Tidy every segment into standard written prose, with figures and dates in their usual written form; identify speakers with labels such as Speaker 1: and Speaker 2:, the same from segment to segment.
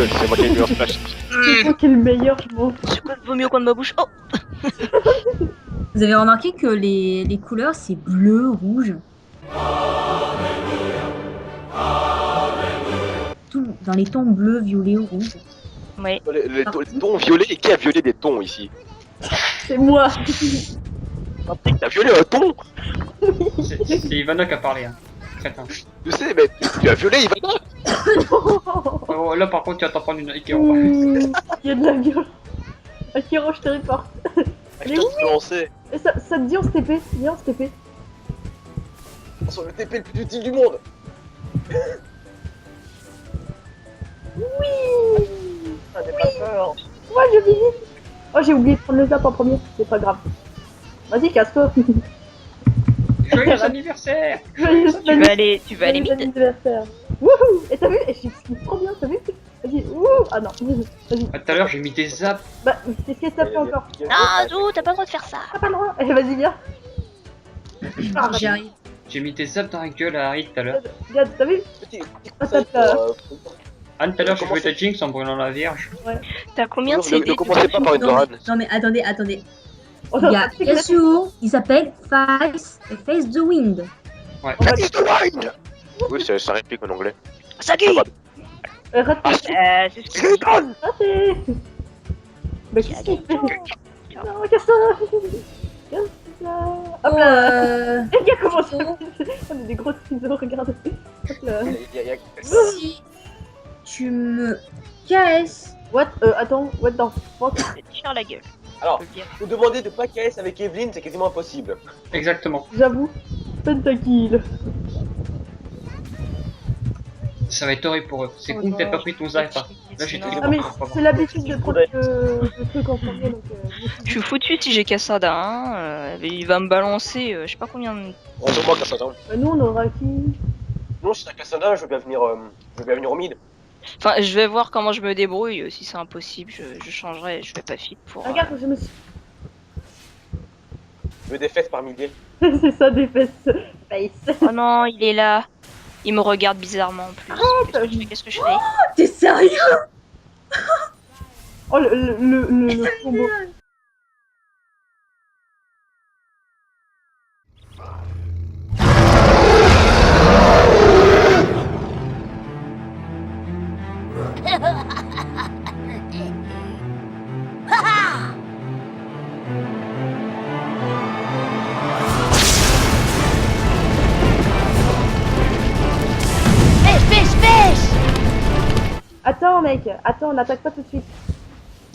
Speaker 1: gueule, c'est moi qui ai le meilleur splash.
Speaker 2: C'est toi qui est le meilleur, je m'en.
Speaker 3: C'est quoi vaut mieux au coin de ma bouche? Oh!
Speaker 4: Vous avez remarqué que les couleurs, c'est bleu, rouge. Tout dans les tons bleu, violet ou rouge.
Speaker 3: Ouais.
Speaker 1: Les tons violets, et qui a violé des tons ici?
Speaker 2: C'est moi.
Speaker 1: T'as violé un ton?
Speaker 5: C'est Ivana qui a parlé, hein. Crétin.
Speaker 1: Je sais, mais tu as violé Ivana?
Speaker 5: Oh, là par contre tu vas t'en prendre une Ikeo.
Speaker 2: Il y a de la violence. Akiro, je te reporte.
Speaker 1: Je te lancer.
Speaker 2: Et ça te dit on se TP? Viens, on se TP.
Speaker 1: Sur le TP le plus utile du monde.
Speaker 2: Oui.
Speaker 1: Ah, n'aie pas peur.
Speaker 2: Ouais, je vis. Oh, j'ai oublié de prendre le zap en premier. C'est pas grave. Vas-y, casse-toi.
Speaker 5: Joyeux anniversaire.
Speaker 2: Joyeux
Speaker 3: Tu vas aller mid.
Speaker 2: anniversaire. Wouhou. Et t'as vu? Et je suis trop bien, t'as vu? Vas-y, wouhou. Ah non, vas-y.
Speaker 5: Tout à l'heure j'ai mis des zaps.
Speaker 2: Bah, qu'est-ce que ça fait encore?
Speaker 3: Ah, Zou, t'as pas le droit de faire ça.
Speaker 2: T'as pas le droit. Eh, vas-y, viens. Ah,
Speaker 4: J'y arrive.
Speaker 5: J'ai mis des zaps dans la gueule à Harry tout à l'heure.
Speaker 2: regarde, t'as vu?
Speaker 5: Anne tout à l'heure j'ai joué ta Jinx en brûlant la vierge.
Speaker 3: T'as combien de
Speaker 1: Ne
Speaker 3: CD?
Speaker 1: commencez pas par une
Speaker 4: Non,
Speaker 1: Doran.
Speaker 4: non mais attendez.
Speaker 2: On
Speaker 4: Il y a
Speaker 2: va
Speaker 4: Yasuo, il s'appelle Face the Wind.
Speaker 5: Ouais.
Speaker 2: On va-
Speaker 1: Face the Wind. Oui, ça réplique en anglais.
Speaker 3: Sagi!
Speaker 1: Ça va.
Speaker 2: Rate.
Speaker 3: C'est ce que
Speaker 2: Raté. Mais qu'est-ce qu'il fait? Non, casse-toi. Casse-toi. Hop là. Les gars, comment ça? On est des gros ciseaux, regarde. Hop là.
Speaker 4: Si tu me casses,
Speaker 2: What? Attends, what the fuck?
Speaker 3: te tire la gueule.
Speaker 1: Alors,
Speaker 3: Je veux dire.
Speaker 1: vous demander de pas KS avec Evelyn, c'est quasiment impossible.
Speaker 5: Exactement.
Speaker 2: J'avoue. Pentakill.
Speaker 5: Ça va être horrible pour eux. C'est
Speaker 3: Oh
Speaker 5: con que t'aies
Speaker 3: non.
Speaker 5: pas pris ton zap. Là j'ai
Speaker 3: Non.
Speaker 5: tout
Speaker 2: Ah mais c'est l'habitude de prendre le truc en premier donc
Speaker 3: Je suis foutu si j'ai Cassada, hein. Il va me balancer, je sais pas combien de...
Speaker 1: Bonjour-moi, Cassandra.
Speaker 2: nous on aura qui?
Speaker 1: Non, je suis à Cassandra, je veux bien venir au mid.
Speaker 3: Enfin, je vais voir comment je me débrouille. Si c'est impossible, je changerai. Je vais pas fit pour...
Speaker 2: Regarde, je me suis...
Speaker 1: Je veux des fesses par milliers.
Speaker 2: c'est ça des fesses. Face.
Speaker 3: Oh non, il est là. Il me regarde bizarrement en plus. Qu'est-ce que je fais?
Speaker 4: t'es sérieux?
Speaker 2: Oh le combo. Attends mec, attends, n'attaque pas tout de suite.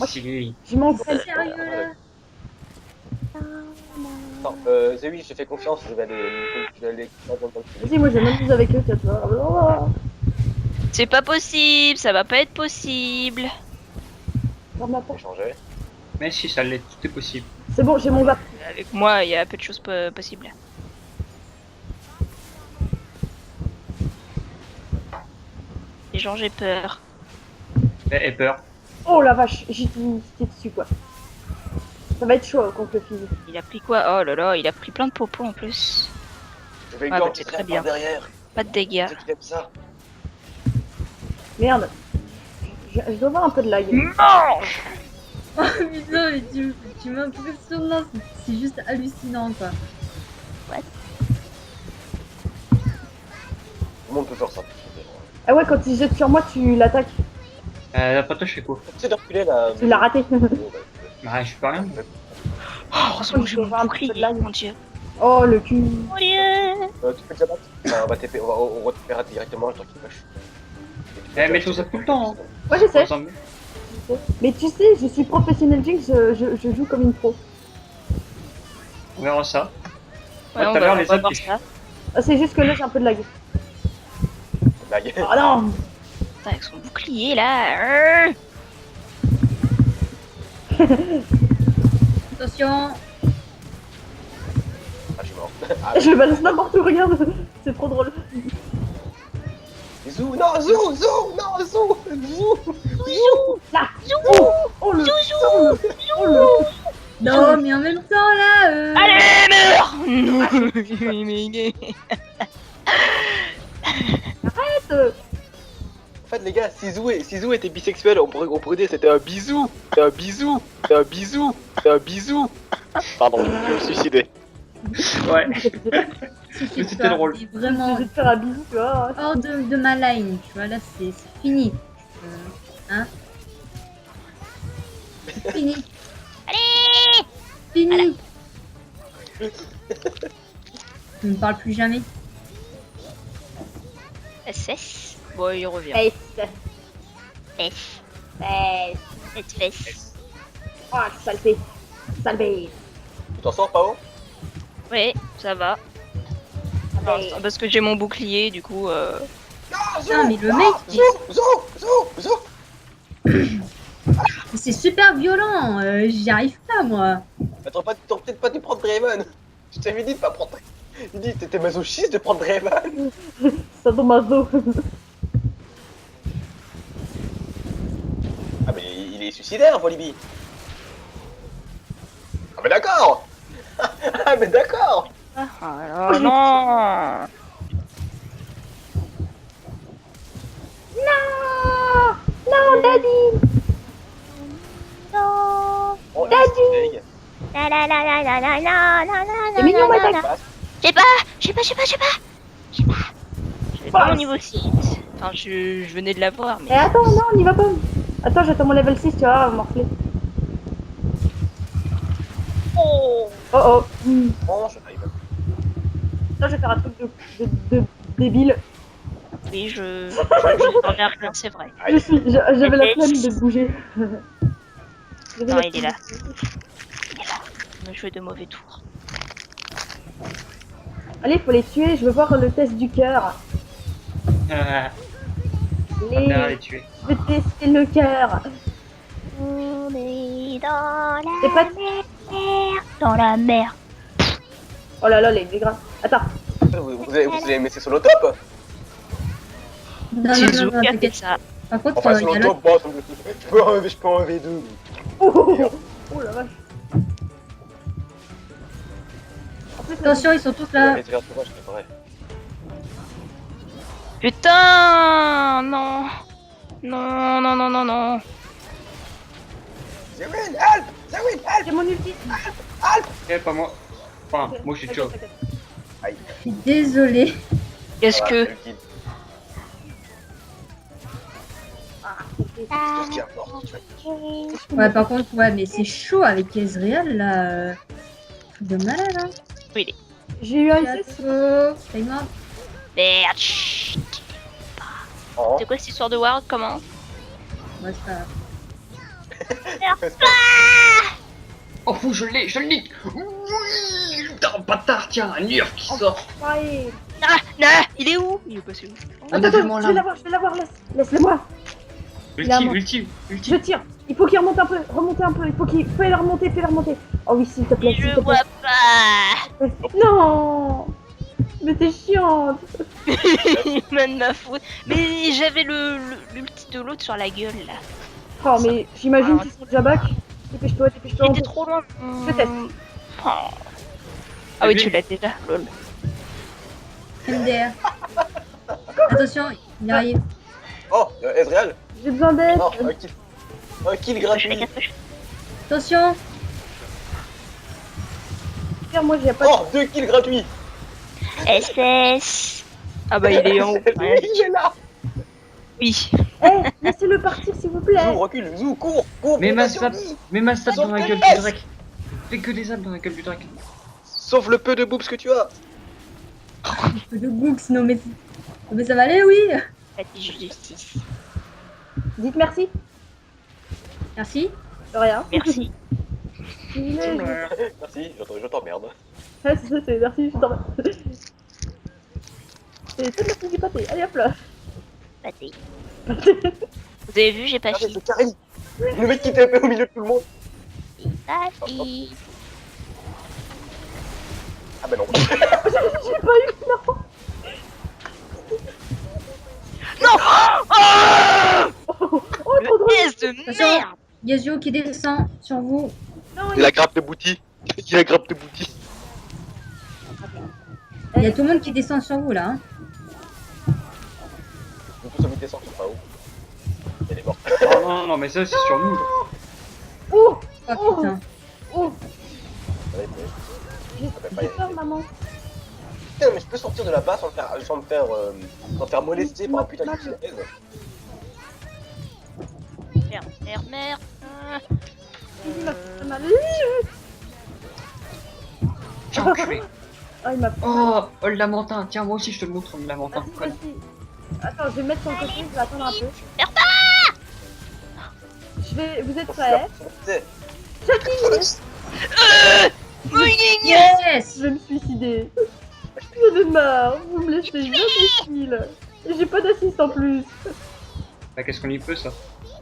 Speaker 5: Si.
Speaker 2: Je m'en
Speaker 4: T'es sérieux là?
Speaker 1: Attends, Zewi, je te fais confiance, je vais aller.
Speaker 2: Vas-y, moi je m'amuse avec eux, casse-toi.
Speaker 3: C'est pas possible, ça va pas être possible.
Speaker 2: Ferme la porte.
Speaker 1: Échanger.
Speaker 5: Mais si ça l'est, tout est possible.
Speaker 2: C'est bon, j'ai mon zap.
Speaker 3: Avec moi, il y a peu de choses possibles. Les gens, j'ai peur.
Speaker 5: Et peur.
Speaker 2: Oh la vache, j'étais dessus quoi. Ça va être chaud contre le physique.
Speaker 3: Il a pris quoi? Oh là là, il a pris plein de popos en plus.
Speaker 1: Je vais
Speaker 3: Ah,
Speaker 1: lui
Speaker 3: bah,
Speaker 1: en
Speaker 3: c'est
Speaker 1: tirer
Speaker 3: très
Speaker 1: par
Speaker 3: bien.
Speaker 1: derrière.
Speaker 3: Pas de dégâts.
Speaker 1: C'est qu'il aime ça.
Speaker 2: Merde. Je dois avoir un peu de lag.
Speaker 3: Mange!
Speaker 4: Oh putain, mais tu m'impressionnes là, c'est juste hallucinant quoi.
Speaker 1: Tout le monde peut faire ça.
Speaker 2: Ah ouais, quand il jette sur moi, tu l'attaques.
Speaker 5: D'après toi je fais quoi?
Speaker 1: C'est de reculer là.
Speaker 2: Tu l'as raté.
Speaker 5: Bah je fais rien.
Speaker 3: Oh, heureusement que j'ai mon
Speaker 2: un petit peu de
Speaker 3: bouclier,
Speaker 2: lag.
Speaker 3: mon dieu.
Speaker 2: Oh le cul.
Speaker 3: Mon dieu!
Speaker 1: Tu peux déjà battre. Enfin, on va TP, on va TP directement le temps qu'il push.
Speaker 5: Eh mais tout ça tout le temps hein.
Speaker 2: Ouais, je sais.
Speaker 5: Ensemble.
Speaker 2: Mais tu sais, je suis professionnel Jinx, je joue comme une pro.
Speaker 5: On verra ça.
Speaker 3: Ouais,
Speaker 5: tout
Speaker 3: on
Speaker 5: à l'heure
Speaker 3: va
Speaker 5: les
Speaker 3: voir
Speaker 5: autres
Speaker 3: ça.
Speaker 2: Ah, c'est juste que là j'ai un peu de lag.
Speaker 1: Lag.
Speaker 2: Oh non.
Speaker 3: Putain, avec son bouclier là.
Speaker 4: Attention.
Speaker 1: Ah, je suis mort. Ah,
Speaker 2: Je le balance n'importe où, regarde. C'est trop drôle.
Speaker 1: Zou, non, Zou, Zou, non, Zou, Zou,
Speaker 2: Là. Oh, oh le. Oh le. Oh le.
Speaker 4: Non, mais en même temps là.
Speaker 3: Allez, meurs! Non, mais
Speaker 2: Arrête.
Speaker 1: En fait, les gars, si Zou Zizou était bisexuel, on pourrait dire c'était un bisou. C'est un bisou. C'est un bisou. C'est un bisou. Pardon, je vais me suicider.
Speaker 5: Ouais.
Speaker 4: Cette
Speaker 5: C'était
Speaker 4: histoire
Speaker 5: drôle.
Speaker 4: est
Speaker 2: Je
Speaker 4: vraiment
Speaker 2: vais te faire un bisou, tu vois.
Speaker 4: hors de ma line, tu vois, là c'est fini. Hein? C'est fini.
Speaker 3: Allez
Speaker 4: Fini. Tu me parles plus jamais.
Speaker 3: SS. Bon, il revient.
Speaker 2: Face.
Speaker 3: S.
Speaker 2: Face.
Speaker 3: SS.
Speaker 2: Oh, saleté. Saleté.
Speaker 1: Tu t'en sors, Pao?
Speaker 3: Ouais, ça va.
Speaker 2: Saleté.
Speaker 3: Parce que j'ai mon bouclier, du coup.
Speaker 4: Putain, mais le mec, c'est super violent. J'y arrive pas, moi.
Speaker 1: Attends, peut-être pas de prendre Draven. Je t'avais dit de pas prendre. Il dit, t'étais masochiste de prendre Draven.
Speaker 2: Sadomaso.
Speaker 1: Ah, mais il est suicidaire, Volibi. Ah, mais d'accord. Ah, mais d'accord.
Speaker 3: Alors, non.
Speaker 2: Non. Non, Daddy.
Speaker 3: Non.
Speaker 1: Oh,
Speaker 2: Daddy.
Speaker 3: La la la la la la la la la.
Speaker 2: C'est mignon, ma tête.
Speaker 3: J'ai pas. J'ai pas mon niveau 6. Enfin, je venais de l'avoir,
Speaker 2: Eh,
Speaker 3: mais.
Speaker 2: attends, non, on y va pas. Attends, j'attends mon level 6, tu vois, morfler.
Speaker 3: Oh.
Speaker 2: Oh oh.
Speaker 1: Oh, je t'arrive.
Speaker 2: Là, je vais faire un truc de débile.
Speaker 3: Oui, je t'en ai rien, c'est vrai.
Speaker 2: J'avais la flemme de bouger. J'avais
Speaker 3: Non,
Speaker 2: la
Speaker 3: il est là.
Speaker 2: flemme.
Speaker 3: On a joué de mauvais tours.
Speaker 2: Allez, faut les tuer, je veux voir le test du cœur.
Speaker 5: Ah, on va les
Speaker 2: Les...
Speaker 5: tuer.
Speaker 2: Je veux tester le cœur.
Speaker 3: On est dans
Speaker 2: C'est pas...
Speaker 3: mer. Dans la mer.
Speaker 2: Oh là là, les gras. Attends.
Speaker 1: Vous allez me laisser sur le top?
Speaker 4: Non,
Speaker 3: Zizou
Speaker 4: non, non,
Speaker 3: qui a fait
Speaker 4: t'inquiète.
Speaker 3: ça.
Speaker 4: Par contre,
Speaker 1: Enfin,
Speaker 4: il
Speaker 1: sur
Speaker 4: y a
Speaker 1: le
Speaker 4: l'autre.
Speaker 1: top, bon, je peux enlever 2.
Speaker 2: Oh, oh, oh. Oh la vache. En plus,
Speaker 4: Attention, ils sont tous là.
Speaker 3: Putain, non. Non, non, non, non, non.
Speaker 1: Zawin, help! Zawin, help!
Speaker 2: j'ai mon ulti.
Speaker 5: Eh, pas moi. Enfin, moi je suis chaud.
Speaker 2: T'inquiète.
Speaker 4: Je suis désolée.
Speaker 3: Qu'est-ce que.
Speaker 2: Ah,
Speaker 1: C'est tout ce qui importe.
Speaker 4: Ouais, par contre, ouais, mais c'est chaud avec Ezreal là. Truc de malade, hein.
Speaker 2: j'ai eu un SS.
Speaker 4: Château. T'es mort.
Speaker 3: Merde. chut.
Speaker 1: Oh,
Speaker 3: C'est quoi cette histoire de Ward? Comment?
Speaker 4: Ouais, c'est pas grave.
Speaker 5: Oh fou, je l'ai. Oui, putain, bâtard, tiens, un nerf qui sort.
Speaker 2: Ouais.
Speaker 3: Ah, non, il est où? Il est passé où?
Speaker 5: On
Speaker 2: Attends,
Speaker 5: a vraiment
Speaker 2: je vais
Speaker 5: là.
Speaker 2: l'avoir, laisse-le-moi. Là, moi.
Speaker 5: Ultime.
Speaker 2: Je tire. Il faut qu'il remonte un peu, Il faut qu'il fais la remonter, Oh oui, s'il te plaît, s'il te
Speaker 3: Je
Speaker 2: plaît.
Speaker 3: vois pas.
Speaker 2: Non. Mais t'es chiante.
Speaker 3: Il m'a de ma faute. Mais j'avais l'ulti de l'autre sur la gueule là.
Speaker 2: Oh mais j'imagine
Speaker 3: Alors,
Speaker 2: qu'ils sont déjà back. Dépêche-toi.
Speaker 3: Il était trop loin.
Speaker 2: Je teste.
Speaker 3: Oh. Ah oui, tu l'as déjà. Lol.
Speaker 4: MDR. Attention, il arrive.
Speaker 1: oh, Ezreal?
Speaker 2: J'ai besoin d'aide.
Speaker 1: Non, un kill gratuit.
Speaker 4: Attention.
Speaker 2: Pierre, moi j'ai pas.
Speaker 1: Oh, 2 kills gratuits.
Speaker 3: SS. Ah bah il est en haut. Ouais.
Speaker 1: Il est là.
Speaker 3: Oui.
Speaker 2: Eh, laissez-le partir s'il vous plaît.
Speaker 1: Zou, recule, Zou, cours.
Speaker 5: Mais ma stat, dans la gueule du Drake. Fais que des âmes dans la gueule du Drake.
Speaker 1: Sauf le peu de boobs que tu as.
Speaker 4: De Gooks, non mais ça va aller, oui.
Speaker 3: La tige justice.
Speaker 2: Dites merci.
Speaker 4: Merci.
Speaker 2: De rien.
Speaker 3: Merci.
Speaker 1: Merci, je t'emmerde.
Speaker 2: Ah, c'est ça, c'est merci, je t'en C'est merci du pâté. Allez hop là.
Speaker 3: Pâté. Vous avez vu, j'ai pas
Speaker 1: Ah,
Speaker 3: fini.
Speaker 1: c'est Karim. Le mec qui tapait au milieu de tout le monde.
Speaker 3: Pas fini.
Speaker 1: Ah bah non.
Speaker 2: J'ai pas eu, non.
Speaker 3: Non. Oh,
Speaker 2: Oh, trop drôle.
Speaker 3: le S de merde.
Speaker 4: Yasuo qui descend sur vous.
Speaker 2: Non,
Speaker 1: Il a grappe de bouti. Il a grappe de bouti.
Speaker 4: Il y a tout le monde qui descend sur vous là. Hein.
Speaker 1: Nous tous envie de descendre, c'est pas haut. mort.
Speaker 5: Oh non, non, mais ça, c'est sur nous.
Speaker 2: Oh,
Speaker 4: Oh putain.
Speaker 2: oh,
Speaker 1: Ouais, mais-
Speaker 2: j'ai peur, maman.
Speaker 1: Putain, mais je peux sortir de la base sans me faire molester par un putain de chaise.
Speaker 3: Merde, merde, merde.
Speaker 2: Il m'a fait mal.
Speaker 5: Tiens, enculé.
Speaker 2: Ah, il m'a
Speaker 5: Oh, oh, le lamentin. Tiens, moi aussi, je te le montre, le lamentin.
Speaker 2: Vas-y, vas-y. Attends, je vais me mettre sur le côté, je vais attendre un peu.
Speaker 3: Merde.
Speaker 2: Vous êtes prêts?
Speaker 4: Yes.
Speaker 2: Je vais me suicider. J'en ai marre, vous me laissez jamais kill. Et j'ai pas d'assist en plus.
Speaker 5: Bah, qu'est-ce qu'on y peut, ça?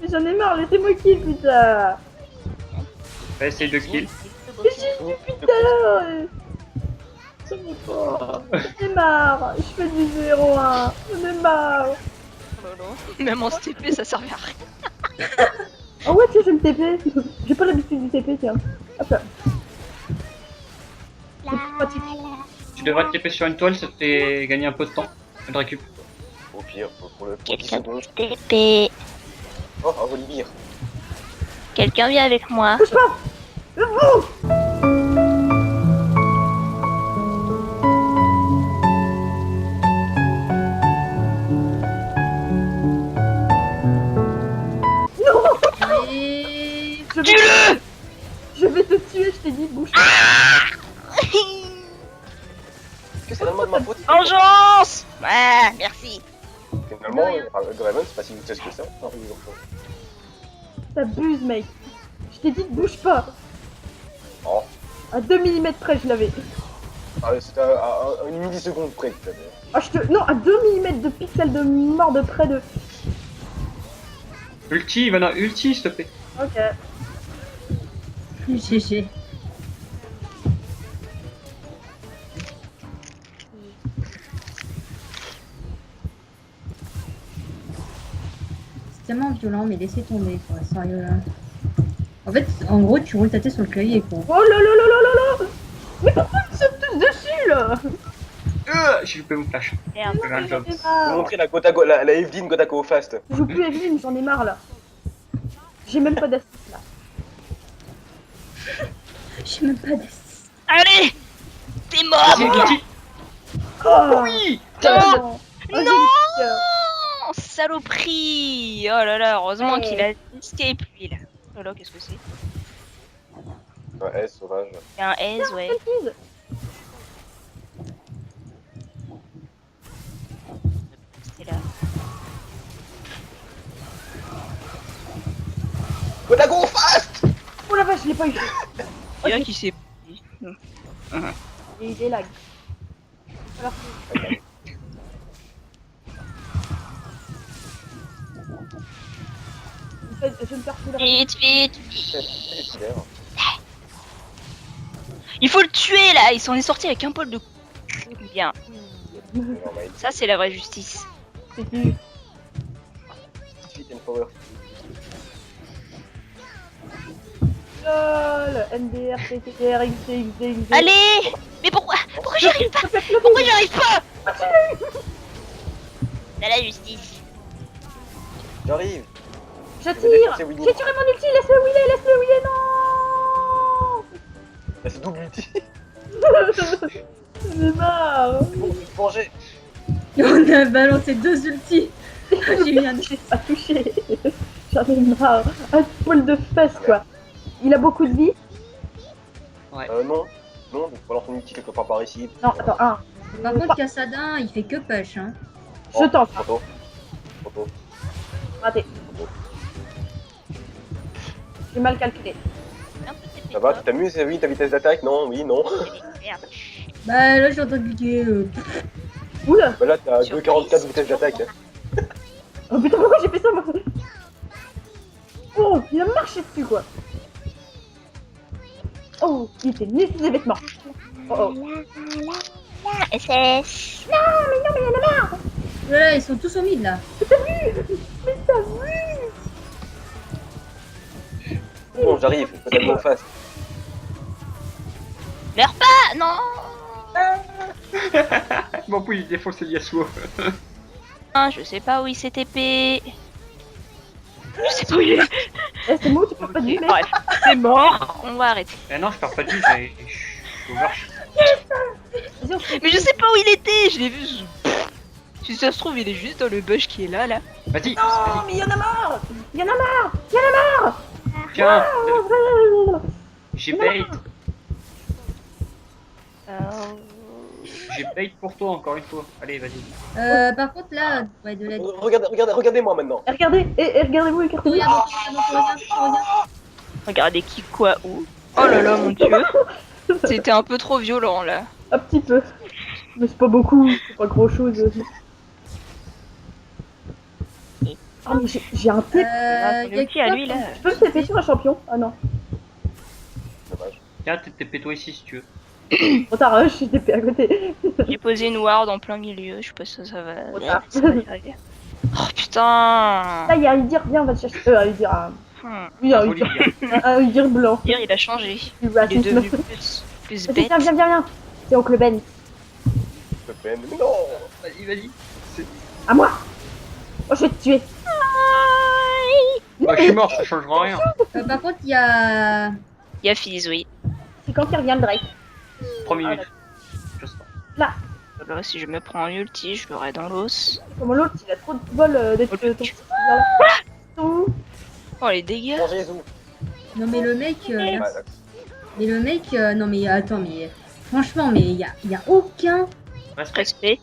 Speaker 2: Mais j'en ai marre, laissez-moi kill, putain.
Speaker 5: Va essayer de kill.
Speaker 2: Mais j'ai vu putain. J'en ai pas. J'en ai marre. Je fais du 0-1. J'en ai marre.
Speaker 3: Même en STP, ça servait à rien.
Speaker 2: Oh ouais, tiens, je vais me TP. J'ai pas l'habitude du TP, tiens. Hop là. C'est plus pratique.
Speaker 5: Tu devrais te taper sur une toile, ça te fait gagner un peu de temps. De récup.
Speaker 1: Au pire, pour le 10
Speaker 3: Quelqu'un
Speaker 1: secondes.
Speaker 3: TP.
Speaker 1: Oh, un Volibear.
Speaker 3: Quelqu'un vient avec moi.
Speaker 2: Bouge pas. Oh. Non.
Speaker 4: Et...
Speaker 2: Je vais te tuer, je t'ai dit, bouge pas.
Speaker 1: Est-ce que c'est vraiment de ma faute?
Speaker 3: Vengeance. Ah, merci.
Speaker 1: Finalement, Doraemon, c'est pas si utile que ça. Non, oui, non.
Speaker 2: T'abuses, mec. Je t'ai dit, bouge pas.
Speaker 1: Oh.
Speaker 2: À 2 mm près, je l'avais.
Speaker 1: Ah, c'était à une milliseconde près que t'avais.
Speaker 2: Ah, non, à 2 mm de pixels de mort de près de.
Speaker 5: Ulti, Ivana, ulti, s'il te plaît.
Speaker 2: Ok.
Speaker 4: GG. C'est tellement violent, mais laissez tomber, quoi, sérieux là. En fait, en gros, tu roules ta tête sur le clavier, quoi.
Speaker 2: Oh là là là là là là. Mais pourquoi ils sont tous dessus là?
Speaker 5: J'ai loupé mon flash.
Speaker 3: Merde.
Speaker 5: J'ai fait un job.
Speaker 2: J'en ai
Speaker 1: Je vais
Speaker 2: marre.
Speaker 1: montrer la Evelyn Godako Fast.
Speaker 2: Je joue plus Evelyn, j'en ai marre là. J'ai même pas d'assist là.
Speaker 4: J'ai même pas d'assist.
Speaker 3: Allez. T'es mort.
Speaker 5: Vas-y, ulti.
Speaker 2: Oh
Speaker 5: Oui.
Speaker 2: non.
Speaker 3: Non. Oh, saloperie. Oh là là, heureusement qu'il a escape lui là. Oh là là, qu'est-ce que c'est?
Speaker 1: Un S sauvage.
Speaker 3: Il y a un S, ouais. C'est là.
Speaker 1: Godako Fast.
Speaker 2: Oh la vache, je l'ai pas eu.
Speaker 3: Il y a un qui s'est.
Speaker 2: Et il est lag. Alors, je me perds plus là.
Speaker 3: Vite, vite.
Speaker 1: C'est clair.
Speaker 3: Il faut le tuer là. Ils sont sortis avec un poil de. Bien.
Speaker 1: Non, mais
Speaker 3: Ça, c'est la vraie justice.
Speaker 2: C'est qui?
Speaker 1: Fit and Power.
Speaker 2: LOL, NDR, TTR, XD, XD.
Speaker 3: Allez. Mais pourquoi j'y arrive pas? Pourquoi j'y arrive pas? C'est la justice.
Speaker 1: J'arrive.
Speaker 2: J'attire.
Speaker 1: C'est Winnie.
Speaker 2: J'ai tiré mon ulti, laisse-le wheeler, non.
Speaker 1: Là, c'est double ulti.
Speaker 2: J'en ai marre.
Speaker 1: Bon, je vais te venger.
Speaker 4: On a balancé 2 ultis. J'ai eu un
Speaker 2: J'ai pas touché. J'en ai marre. Un poil de fesse quoi. Il a beaucoup de vie?
Speaker 1: Non. Non, donc balance ton ulti quelque part par ici.
Speaker 2: Non, attends, un.
Speaker 4: Par contre, Cassadin, il fait que push, hein.
Speaker 2: Je tente.
Speaker 1: Photo. Photo.
Speaker 2: Raté. J'ai mal calculé.
Speaker 1: Ça va, tu t'amuses, oui, ta vitesse d'attaque? Non, oui, non.
Speaker 3: Merde.
Speaker 4: Bah là, j'ai entendu buguer.
Speaker 2: Oula.
Speaker 1: Bah là, t'as 2,44 de vitesse d'attaque.
Speaker 2: Oh putain, pourquoi j'ai fait ça moi? Oh, il a marché dessus quoi. Oh, il était né sous les vêtements. Oh oh.
Speaker 3: SS.
Speaker 4: Voilà, ils sont tous au mid là.
Speaker 2: Mais t'as vu?
Speaker 1: Bon, j'arrive, peut-être en face.
Speaker 3: Meurs pas. Non.
Speaker 5: Bon, puis il défonce les Yasuo.
Speaker 3: Ah, je sais pas où il s'est TP. Je sais pas où il est.
Speaker 2: Eh, c'est moi, tu peux pas
Speaker 3: Ok,
Speaker 2: dire, mec.
Speaker 3: bref, c'est mort. On va arrêter.
Speaker 5: Eh non, je perds pas de vue, je suis overshot.
Speaker 2: Vas-y, on se fait-
Speaker 3: Mais je sais pas où il était, je l'ai vu. Si ça se trouve, il est juste dans le bush qui est là, là.
Speaker 5: Vas-y,
Speaker 2: Non,
Speaker 5: vas-y,
Speaker 2: mais y'en a marre. Y'en a marre.
Speaker 5: tiens, j'ai bait. J'ai bait pour toi encore une fois. Allez, vas-y.
Speaker 4: Par contre, là, ouais, de l'aide.
Speaker 1: Regardez-moi maintenant.
Speaker 2: Eh, regardez, regardez-vous, écartez-vous.
Speaker 4: Regarde.
Speaker 3: Regardez qui, quoi, où. Oh là là, mon dieu. C'était un peu trop violent, là.
Speaker 2: Un petit peu. Mais c'est pas beaucoup, c'est pas grand chose. Ah, mais j'ai un TP.
Speaker 3: Ah,
Speaker 4: Y a
Speaker 3: qui à lui, là.
Speaker 2: Je peux me TP sur un champion? Ah non.
Speaker 1: Dommage.
Speaker 5: Tiens, TP-toi ici si tu veux.
Speaker 2: Trop tard, je suis TP à côté.
Speaker 3: J'ai posé une ward en plein milieu, je sais pas si ça va.
Speaker 2: Trop tard.
Speaker 3: Ça va y arriver. Oh putain.
Speaker 2: Là, il y a un Udyr, viens, on va te chercher. Un Udyr, oui, un
Speaker 5: Joli
Speaker 2: Udyr.
Speaker 5: bien.
Speaker 2: Un Udyr blanc.
Speaker 3: Hier, il a changé.
Speaker 2: Du
Speaker 3: Il est
Speaker 2: racisme.
Speaker 3: devenu plus
Speaker 2: Vas-y,
Speaker 3: bête.
Speaker 2: viens. C'est oncle Ben.
Speaker 1: Mais non.
Speaker 5: Vas-y.
Speaker 2: À moi. Oh, je vais te tuer.
Speaker 5: Bah, je suis mort, ça changera rien.
Speaker 4: Par contre, il y a.
Speaker 3: Il y a Fizz, oui.
Speaker 2: C'est quand il revient le Drake.
Speaker 5: 3 minutes. Je sais pas.
Speaker 3: Là, si je me prends un ulti, je l'aurai dans l'os.
Speaker 2: Comment l'autre, il a trop de bol d'être ton petit là. Tout.
Speaker 3: Oh, les dégâts.
Speaker 1: Bon, Jésus.
Speaker 4: Non, mais le mec.
Speaker 1: Ouais,
Speaker 4: là,
Speaker 1: d'accord.
Speaker 4: mais le mec. Non, mais attends, mais. Franchement, mais il y a aucun.
Speaker 5: Respect.
Speaker 3: Respect.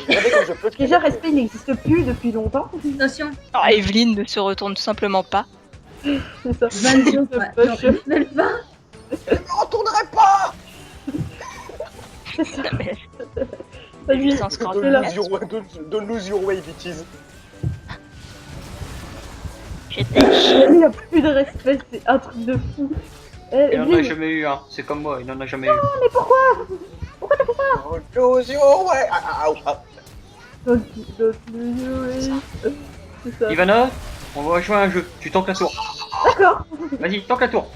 Speaker 1: Regardez comme je peux.
Speaker 2: Déjà, respect n'existe plus depuis longtemps.
Speaker 4: Attention.
Speaker 3: Oh, Evelyne ne se retourne tout simplement pas.
Speaker 2: C'est ça.
Speaker 4: 22.
Speaker 2: Je
Speaker 4: Ouais,
Speaker 2: peux-
Speaker 4: non,
Speaker 2: je-
Speaker 4: même pas.
Speaker 1: Je ne retournerai pas.
Speaker 3: Non, mais
Speaker 2: Vas-y,
Speaker 3: juste un score de
Speaker 2: là.
Speaker 3: merde.
Speaker 1: Don't lose your way, bitches.
Speaker 3: Je t'ai.
Speaker 2: Il a plus de respect, c'est un truc de fou. Eh,
Speaker 5: Il en a
Speaker 2: Evelyne,
Speaker 5: jamais eu, hein. C'est comme moi, il en a jamais eu.
Speaker 2: mais pourquoi? Pourquoi t'as fait ça?
Speaker 1: Don't lose your way.
Speaker 2: Don't lose your way. C'est ça.
Speaker 5: Ivana, on va jouer à un jeu. Tu tanques la tour.
Speaker 2: D'accord.
Speaker 5: Vas-y, tanque la tour.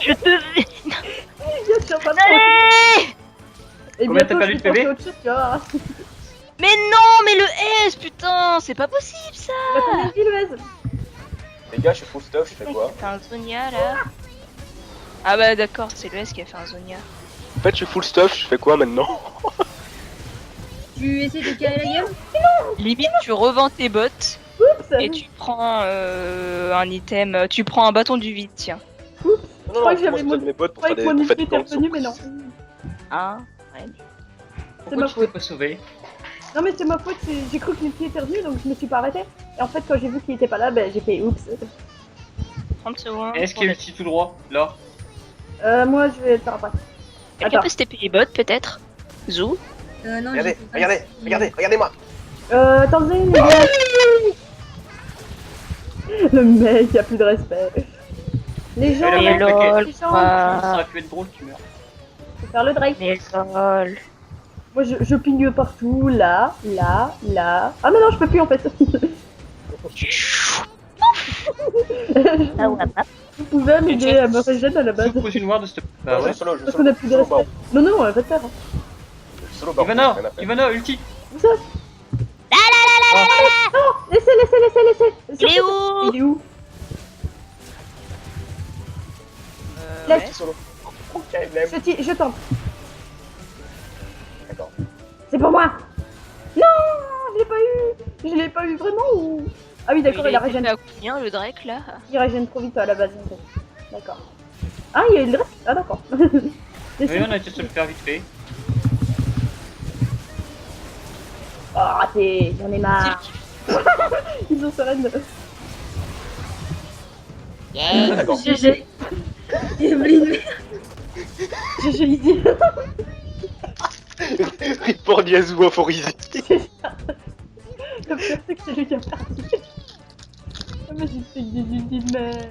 Speaker 3: Je te vais.
Speaker 2: Je suis en train de
Speaker 3: Allez.
Speaker 2: Et
Speaker 5: Combien t'as
Speaker 2: bientôt,
Speaker 5: perdu
Speaker 2: je
Speaker 5: de
Speaker 2: vais
Speaker 5: PV?
Speaker 2: passer à autre chose, tu vois.
Speaker 3: Mais non, mais le S, putain, c'est pas possible ça.
Speaker 2: Il a combien de vie, le S?
Speaker 1: Les gars, je suis full stuff, je fais quoi?
Speaker 3: T'as un Zonia là. Ah bah d'accord, c'est le S qui a fait un Zonia.
Speaker 1: En fait, je suis full stuff, je fais quoi maintenant?
Speaker 4: Tu essaies de caler la game?
Speaker 3: Limite, tu revends tes bottes
Speaker 2: Oups.
Speaker 3: et tu prends un item, tu prends un bâton du vide, tiens.
Speaker 1: Non,
Speaker 2: crois que
Speaker 1: moi,
Speaker 2: j'avais
Speaker 1: je
Speaker 2: mon-
Speaker 1: donne mes bottes
Speaker 2: Je
Speaker 1: pour faire
Speaker 2: croyais
Speaker 1: des
Speaker 2: que mon
Speaker 1: pour faire
Speaker 2: esprit
Speaker 1: des
Speaker 2: était revenu, mais non.
Speaker 3: Hein.
Speaker 5: Pourquoi
Speaker 2: ma
Speaker 5: tu t'es
Speaker 2: faute.
Speaker 5: pas sauvé?
Speaker 2: Non, mais c'est ma faute, j'ai cru que l'ulti était revenu, donc je me suis pas arrêtée. Et en fait, quand j'ai vu qu'il était pas là, ben j'ai fait oups.
Speaker 3: 30 secondes.
Speaker 5: Est-ce qu'il y a ulti tout droit? Là?
Speaker 2: Moi, je vais te faire après.
Speaker 3: Quelqu'un
Speaker 2: Attends.
Speaker 3: peut se taper les bottes peut-être? Zou.
Speaker 4: Non,
Speaker 1: Regardez,
Speaker 4: j'ai pas-
Speaker 1: regardez-moi.
Speaker 2: Attendez, les gars. Le mec, il a plus de respect. Les gens,
Speaker 5: Mais
Speaker 3: Mais
Speaker 5: le mec,
Speaker 3: lol,
Speaker 2: les gens,
Speaker 5: Ça
Speaker 3: quoi.
Speaker 5: aurait pu être drôle, tu meurs.
Speaker 2: faut faire le Drake.
Speaker 3: Mais lol.
Speaker 2: Moi, je pigne partout, là. Ah, mais non, je peux plus en fait.
Speaker 3: Ah ouais, bah.
Speaker 2: Vous pouvez m'aider à me régénérer à la base.
Speaker 5: Sauf pose une ward, s'il te plaît. Bah ouais.
Speaker 1: Solo,
Speaker 2: Parce qu'on a plus de respect. Non, non, on va pas te faire. Hein.
Speaker 1: Solo, baron,
Speaker 5: Ivana,
Speaker 1: rien à faire.
Speaker 5: Ivana, ulti.
Speaker 2: Où ça? Non, laissez.
Speaker 3: Il est où?
Speaker 2: Il est où?
Speaker 3: Ouais.
Speaker 1: Solo. Ok, même.
Speaker 2: Je tente.
Speaker 1: D'accord.
Speaker 2: C'est pour moi. Non, je l'ai pas eu vraiment ou... Ah oui, d'accord, il a
Speaker 3: été
Speaker 2: régène.
Speaker 3: fait à combien le Drake là?
Speaker 2: Il régène trop vite à la base. En fait. D'accord. Ah, il y a eu le reste. Ah, d'accord.
Speaker 5: Oui, on a été se le faire vite fait.
Speaker 2: Oh, raté, j'en ai marre. Ils ont sereine.
Speaker 3: Yeah.
Speaker 1: D'accord.
Speaker 4: GG. Evelyne.
Speaker 2: GG easy.
Speaker 1: Report Yazoo euphorisé.
Speaker 2: Le pire, c'est que c'est lui qui a perdu. Ah, mais j'ai fait des idées de merde.